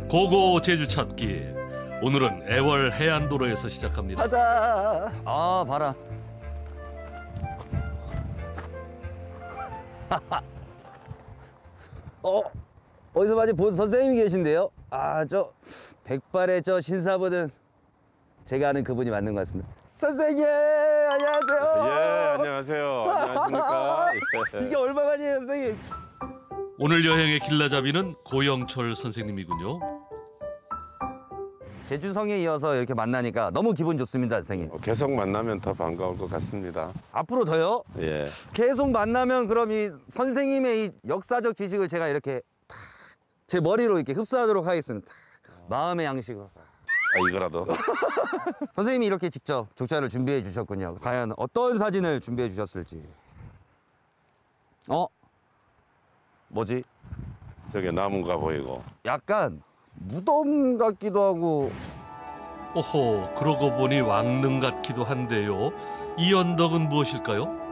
고고 제주 찾기. 오늘은 애월 해안도로에서 시작합니다. 바다. 아, 봐라. 어디서 많이 본 선생님이 계신데요? 아, 저 백발의 저 신사분은 제가 아는 그분이 맞는 것 같습니다. 선생님, 안녕하세요. 예, 안녕하세요. 안녕하십니까? 이게 얼마만이에요, 선생님? 오늘 여행의 길라잡이는 고영철 선생님이군요. 제주성에 이어서 이렇게 만나니까 너무 기분 좋습니다, 선생님. 계속 만나면 더 반가울 것 같습니다. 앞으로 더요? 예. 계속 만나면 그럼 이 선생님의 이 역사적 지식을 제가 이렇게 제 머리로 이렇게 흡수하도록 하겠습니다. 마음의 양식으로. 이거라도. 선생님이 이렇게 직접 족자를 준비해 주셨군요. 과연 어떤 사진을 준비해 주셨을지. 뭐지? 저게 나무가 보이고. 약간 무덤 같기도 하고. 오호, 그러고 보니 왕릉 같기도 한데요. 이 언덕은 무엇일까요?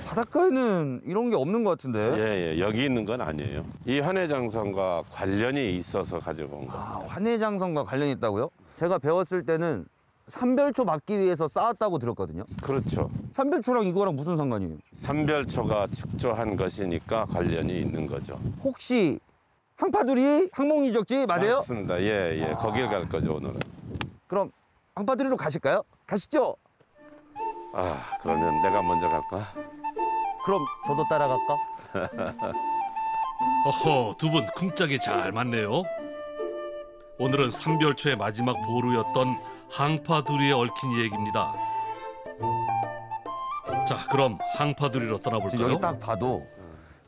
바닷가에는 이런 게 없는 것 같은데. 예, 여기 있는 건 아니에요. 이 환해장성과 관련이 있어서 가져온 겁니다. 환해장성과 관련이 있다고요? 제가 배웠을 때는 삼별초 막기 위해서 쌓았다고 들었거든요. 그렇죠. 삼별초랑 이거랑 무슨 상관이에요? 삼별초가 축조한 것이니까 관련이 있는 거죠. 혹시 항파두리 항목리적지 맞아요? 맞습니다. 예. 거길 갈 거죠, 오늘은. 그럼 항파두리로 가실까요? 가시죠. 그러면 내가 먼저 갈까? 그럼 저도 따라갈까? 어허, 두 분 쿵짝이 잘 맞네요. 오늘은 삼별초의 마지막 보루였던 항파두리에 얽힌 얘기입니다. 자, 그럼 항파두리로 떠나볼까요? 지금 여기 딱 봐도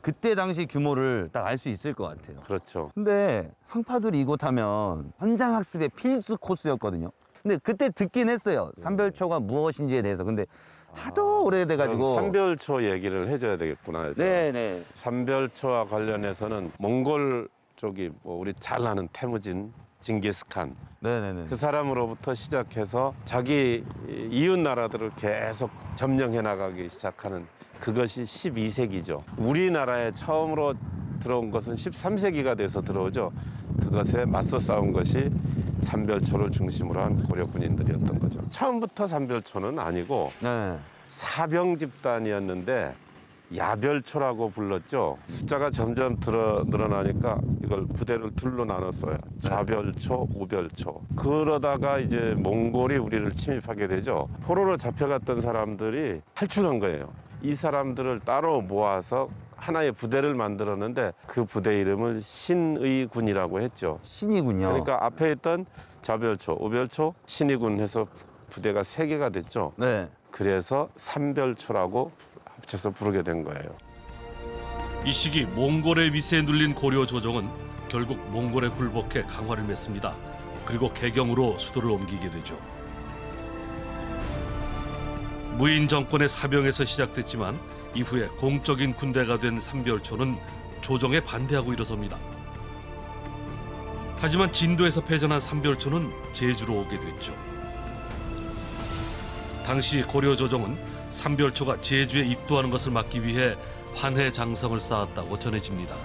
그때 당시 규모를 딱 알 수 있을 것 같아요. 그렇죠. 근데 항파두리 이곳 하면 현장학습의 필수 코스였거든요. 근데 그때 듣긴 했어요. 삼별초가 무엇인지에 대해서. 근데 하도 오래돼가지고. 삼별초 얘기를 해줘야 되겠구나. 네네. 삼별초와 관련해서는 몽골 쪽이 우리 잘 아는 태무진, 징기스칸. 네네네. 그 사람으로부터 시작해서 자기 이웃 나라들을 계속 점령해 나가기 시작하는 그것이 12세기죠. 우리나라에 처음으로 들어온 것은 13세기가 돼서 들어오죠. 그것에 맞서 싸운 것이 삼별초를 중심으로 한 고려 군인들이었던 거죠. 처음부터 삼별초는 아니고 사병 집단이었는데 야별초라고 불렀죠. 숫자가 점점 늘어나니까 이걸 부대를 둘로 나눴어요. 좌별초, 우별초. 그러다가 이제 몽골이 우리를 침입하게 되죠. 포로로 잡혀갔던 사람들이 탈출한 거예요. 이 사람들을 따로 모아서 하나의 부대를 만들었는데 그 부대 이름을 신의군이라고 했죠. 신의군요. 그러니까 앞에 있던 좌별초, 우별초, 신의군 해서 부대가 3개가 됐죠. 네. 그래서 삼별초라고 합쳐서 부르게 된 거예요. 이 시기 몽골의 위세에 눌린 고려 조정은 결국 몽골에 굴복해 강화를 맺습니다. 그리고 개경으로 수도를 옮기게 되죠. 무인 정권의 사병에서 시작됐지만 이후에 공적인 군대가 된 삼별초는 조정에 반대하고 일어섭니다. 하지만 진도에서 패전한 삼별초는 제주로 오게 됐죠. 당시 고려 조정은 삼별초가 제주에 입도하는 것을 막기 위해 환해장성을 쌓았다고 전해집니다.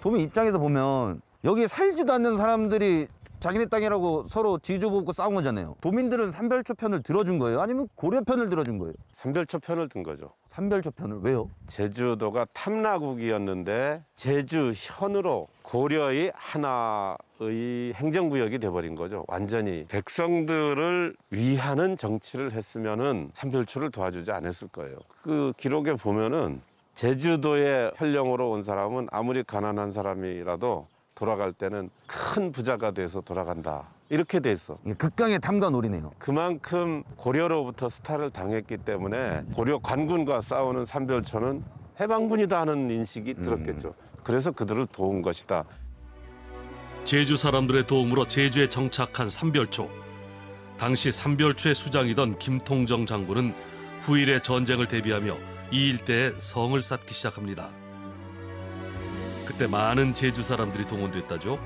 도민 입장에서 보면 여기에 살지도 않는 사람들이 자기네 땅이라고 서로 지주보고 싸운 거잖아요. 도민들은 삼별초 편을 들어준 거예요? 아니면 고려 편을 들어준 거예요? 삼별초 편을 든 거죠. 삼별초 편을 왜요? 제주도가 탐라국이었는데 제주현으로 고려의 하나의 행정구역이 돼버린 거죠. 완전히 백성들을 위하는 정치를 했으면은 삼별초를 도와주지 않았을 거예요. 그 기록에 보면은 제주도에 현령으로 온 사람은 아무리 가난한 사람이라도 돌아갈 때는 큰 부자가 돼서 돌아간다. 이렇게 돼 있어. 극강의 탐관오리네요. 그만큼 고려로부터 수탈을 당했기 때문에 고려 관군과 싸우는 삼별초는 해방군이다 하는 인식이 들었겠죠. 그래서 그들을 도운 것이다. 제주 사람들의 도움으로 제주에 정착한 삼별초. 당시 삼별초의 수장이던 김통정 장군은 후일의 전쟁을 대비하며 이 일대에 성을 쌓기 시작합니다. 그때 많은 제주 사람들이 동원됐다죠.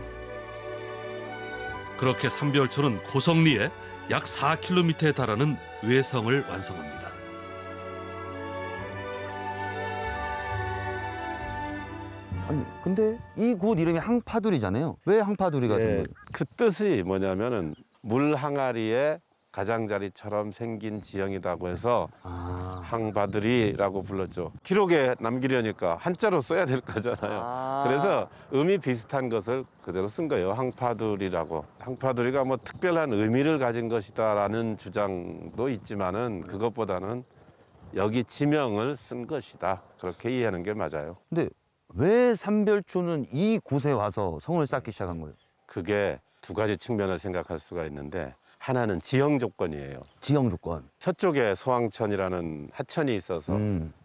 그렇게 삼별초는 고성리에 약 4km에 달하는 외성을 완성합니다. 아니 근데 이 곳 이름이 항파두리잖아요. 왜 항파두리가 된 거예요? 그 뜻이 뭐냐면은 물 항아리에 가장자리처럼 생긴 지형이라고 해서 항바두리라고 불렀죠. 기록에 남기려니까 한자로 써야 될 거잖아요. 그래서 의미 비슷한 것을 그대로 쓴 거예요. 항파두리라고. 항파두리가 뭐 특별한 의미를 가진 것이다라는 주장도 있지만은 그것보다는 여기 지명을 쓴 것이다. 그렇게 이해하는 게 맞아요. 근데 왜 삼별초는 이 곳에 와서 성을 쌓기 시작한 거예요? 그게 두 가지 측면을 생각할 수가 있는데 하나는 지형 조건이에요. 지형 조건. 서쪽에 소왕천이라는 하천이 있어서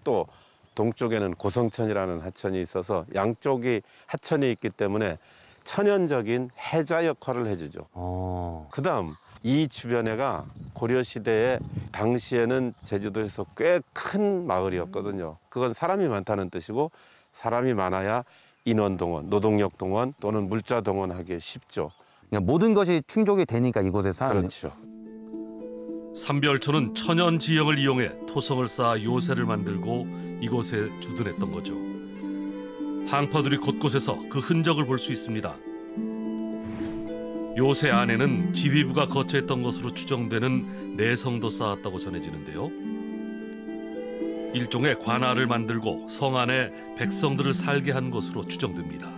또 동쪽에는 고성천이라는 하천이 있어서 양쪽이 하천이 있기 때문에 천연적인 해자 역할을 해주죠. 그다음 이 주변에가 고려시대에 당시에는 제주도에서 꽤 큰 마을이었거든요. 그건 사람이 많다는 뜻이고 사람이 많아야 인원동원, 노동력동원 또는 물자동원 하기 쉽죠. 그냥 모든 것이 충족이 되니까 이곳에 사는. 그렇죠. 삼별초는 천연 지형을 이용해 토성을 쌓아 요새를 만들고 이곳에 주둔했던 거죠. 항파두리 곳곳에서 그 흔적을 볼 수 있습니다. 요새 안에는 지휘부가 거처했던 것으로 추정되는 내성도 쌓았다고 전해지는데요. 일종의 관할을 만들고 성 안에 백성들을 살게 한 것으로 추정됩니다.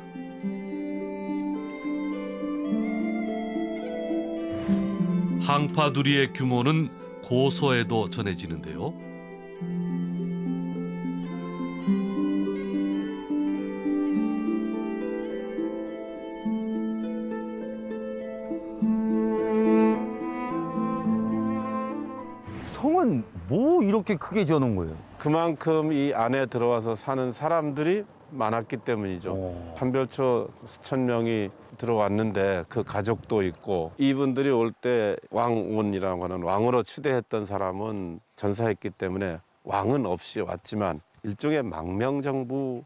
항파두리의 규모는 고서에도 전해지는데요. 성은 뭐 이렇게 크게 지어놓은 거예요? 그만큼 이 안에 들어와서 사는 사람들이 많았기 때문이죠. 삼별초 수천 명이 들어왔는데 그 가족도 있고 이분들이 올 때 왕온이라고 하는 왕으로 추대했던 사람은 전사했기 때문에 왕은 없이 왔지만 일종의 망명정부라고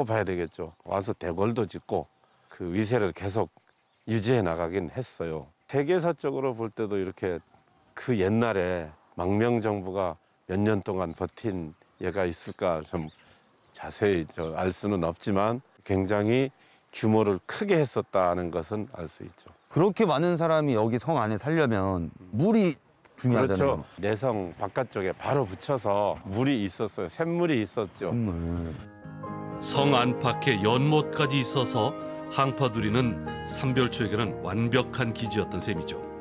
봐야 되겠죠. 와서 대궐도 짓고 그 위세를 계속 유지해 나가긴 했어요. 세계사적으로 볼 때도 이렇게 그 옛날에 망명정부가 몇 년 동안 버틴 예가 있을까 좀 자세히 알 수는 없지만 굉장히 규모를 크게 했었다는 것은 알 수 있죠. 그렇게 많은 사람이 여기 성 안에 살려면 물이 중요하잖아요. 그렇죠. 내성 바깥쪽에 바로 붙여서 물이 있었어요. 샘물이 있었죠. 성 안팎에 연못까지 있어서 항파두리는 삼별초에게는 완벽한 기지였던 셈이죠.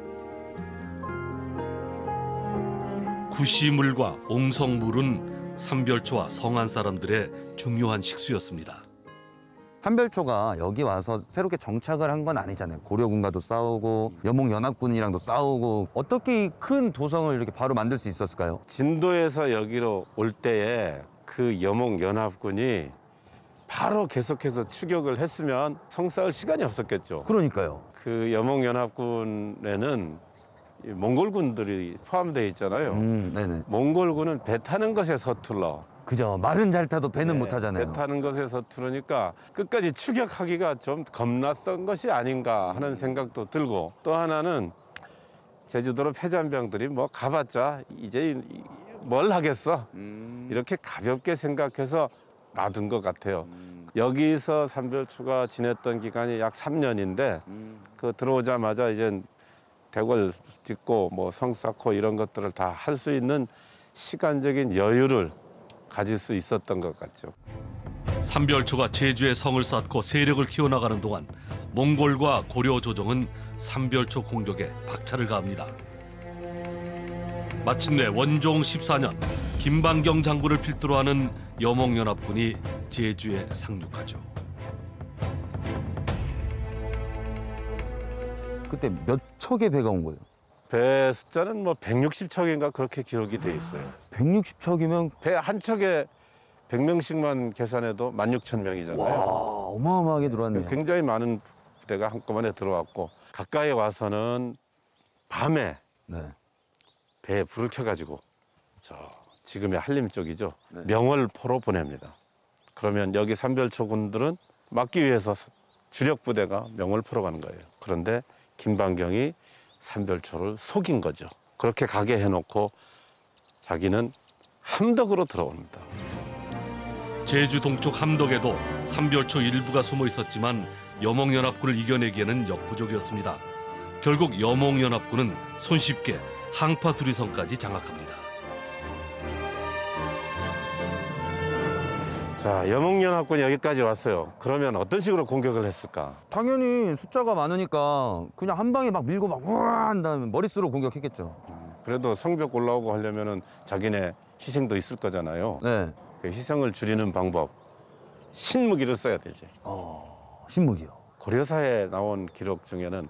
구시물과 옹성물은 삼별초와 성안 사람들의 중요한 식수였습니다. 삼별초가 여기 와서 새롭게 정착을 한 건 아니잖아요. 고려군과도 싸우고 여몽연합군이랑도 싸우고 어떻게 이 큰 도성을 이렇게 바로 만들 수 있었을까요? 진도에서 여기로 올 때에 그 여몽연합군이 바로 계속해서 추격을 했으면 성 쌓을 시간이 없었겠죠. 그러니까요. 그 여몽연합군에는 몽골군들이 포함되어 있잖아요. 네네. 몽골군은 배 타는 것에 서툴러. 그죠. 말은 잘 타도 배는 못 하잖아요. 배 타는 것에 서투르니까 끝까지 추격하기가 좀 겁났던 것이 아닌가 하는 생각도 들고 또 하나는 제주도로 패잔병들이 뭐 가봤자 이제 뭘 하겠어 이렇게 가볍게 생각해서 놔둔 것 같아요. 여기서 삼별초가 지냈던 기간이 약 3년인데 그 들어오자마자 이제 대궐 짓고 뭐 성 쌓고 이런 것들을 다 할 수 있는 시간적인 여유를 가질 수 있었던 것 같죠. 삼별초가 제주에 성을 쌓고 세력을 키워나가는 동안 몽골과 고려 조정은 삼별초 공격에 박차를 가합니다. 마침내 원종 14년 김방경 장군을 필두로 하는 여몽연합군이 제주에 상륙하죠. 그때 몇 척의 배가 온 거예요? 배 숫자는 뭐 160척인가 그렇게 기록이 돼 있어요. 160척이면 배 한 척에 100명씩만 계산해도 16,000명이잖아요. 와, 어마어마하게 들어왔네요. 굉장히 많은 부대가 한꺼번에 들어왔고 가까이 와서는 밤에 네. 배에 불을 켜가지고 저 지금의 한림 쪽이죠. 네. 명월포로 보냅니다. 그러면 여기 삼별초군들은 막기 위해서 주력 부대가 명월포로 가는 거예요. 그런데 김방경이 삼별초를 속인 거죠. 그렇게 가게 해놓고 자기는 함덕으로 들어옵니다. 제주 동쪽 함덕에도 삼별초 일부가 숨어 있었지만 여몽연합군을 이겨내기에는 역부족이었습니다. 결국 여몽연합군은 손쉽게 항파두리성까지 장악합니다. 자, 여몽연합군이 여기까지 왔어요. 그러면 어떤 식으로 공격을 했을까? 당연히 숫자가 많으니까 그냥 한 방에 막 밀고 막 우와 한 다음에 머릿수로 공격했겠죠. 그래도 성벽 올라오고 하려면은 자기네 희생도 있을 거잖아요. 네. 그 희생을 줄이는 방법, 신무기를 써야 되지. 신무기요. 고려사에 나온 기록 중에는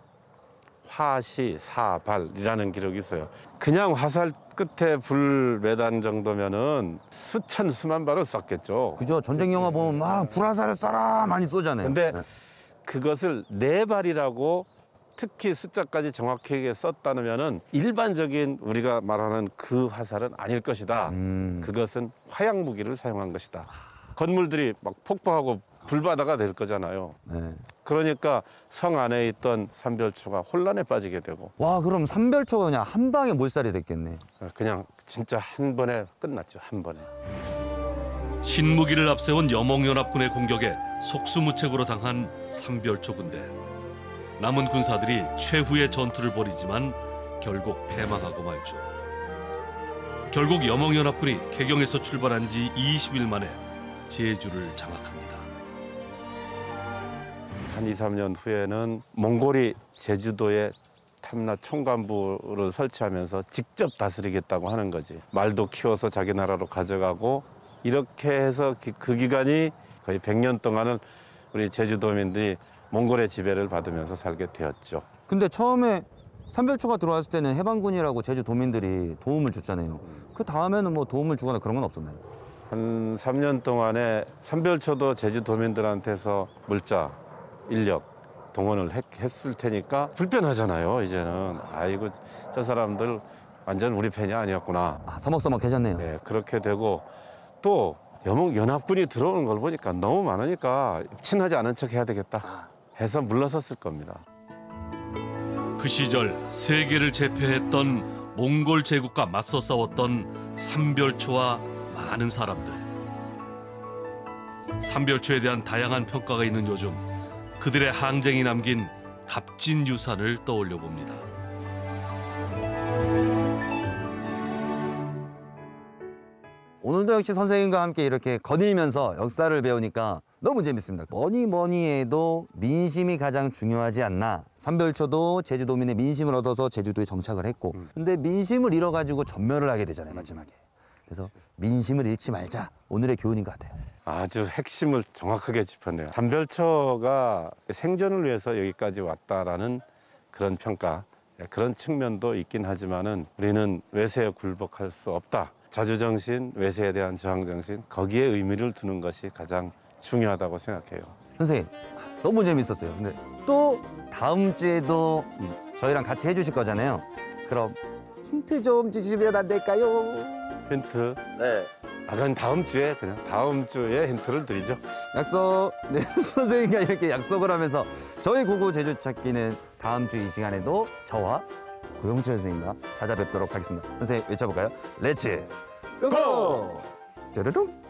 화시사발이라는 기록이 있어요. 그냥 화살 끝에 불 매단 정도면은 수천 수만 발을 쐈겠죠. 그죠? 전쟁 영화 보면 막 불화살을 쏴라 많이 쏘잖아요. 근데 네. 그것을 네 발이라고 특히 숫자까지 정확하게 썼다면은 일반적인 우리가 말하는 그 화살은 아닐 것이다. 그것은 화약 무기를 사용한 것이다. 건물들이 막 폭파하고 불바다가 될 거잖아요. 네. 그러니까 성 안에 있던 삼별초가 혼란에 빠지게 되고 와, 그럼 삼별초가 그냥 한 방에 몰살이 됐겠네. 그냥 진짜 한 번에 끝났죠. 한 번에. 신무기를 앞세운 여몽연합군의 공격에 속수무책으로 당한 삼별초 군대. 남은 군사들이 최후의 전투를 벌이지만 결국 패망하고 말죠. 결국 여몽연합군이 개경에서 출발한 지 20일 만에 제주를 장악합니다. 한 2, 3년 후에는 몽골이 제주도에 탐라 총관부를 설치하면서 직접 다스리겠다고 하는 거지. 말도 키워서 자기 나라로 가져가고 이렇게 해서 그 기간이 거의 100년 동안은 우리 제주도민들이 몽골의 지배를 받으면서 살게 되었죠. 근데 처음에 삼별초가 들어왔을 때는 해방군이라고 제주도민들이 도움을 줬잖아요. 그 다음에는 뭐 도움을 주거나 그런 건 없었나요? 한 3년 동안에 삼별초도 제주도민들한테서 물자, 인력 동원을 했을 테니까 불편하잖아요. 이제는 아이고 저 사람들 완전 우리 편이 아니었구나. 서먹서먹해졌네요. 네, 그렇게 되고 또 여몽연합군이 들어오는 걸 보니까 너무 많으니까 친하지 않은 척 해야 되겠다 해서 물러섰을 겁니다. 그 시절 세계를 제패했던 몽골 제국과 맞서 싸웠던 삼별초와 많은 사람들. 삼별초에 대한 다양한 평가가 있는 요즘 그들의 항쟁이 남긴 값진 유산을 떠올려 봅니다. 오늘도 역시 선생님과 함께 이렇게 거닐면서 역사를 배우니까 너무 재밌습니다. 뭐니 해도 민심이 가장 중요하지 않나. 삼별초도 제주도민의 민심을 얻어서 제주도에 정착을 했고 근데 민심을 잃어가지고 전멸을 하게 되잖아요, 마지막에. 그래서 민심을 잃지 말자. 오늘의 교훈인 것 같아요. 아주 핵심을 정확하게 짚었네요. 삼별초가 생존을 위해서 여기까지 왔다라는 그런 평가, 그런 측면도 있긴 하지만은 우리는 외세에 굴복할 수 없다. 자주정신, 외세에 대한 저항정신, 거기에 의미를 두는 것이 가장 중요하다고 생각해요. 선생님, 너무 재밌었어요. 근데 또 다음 주에도 저희랑 같이 해주실 거잖아요. 그럼 힌트 좀 주시면 안 될까요? 힌트? 네. 그럼 다음 주에 힌트를 드리죠. 약속. 네, 선생님과 이렇게 약속을 하면서 저희 고고 제주 찾기는 다음 주 이 시간에도 저와 고영철 선생님과 찾아뵙도록 하겠습니다. 선생님 외쳐볼까요? 렛츠 고고! 뾰로롱.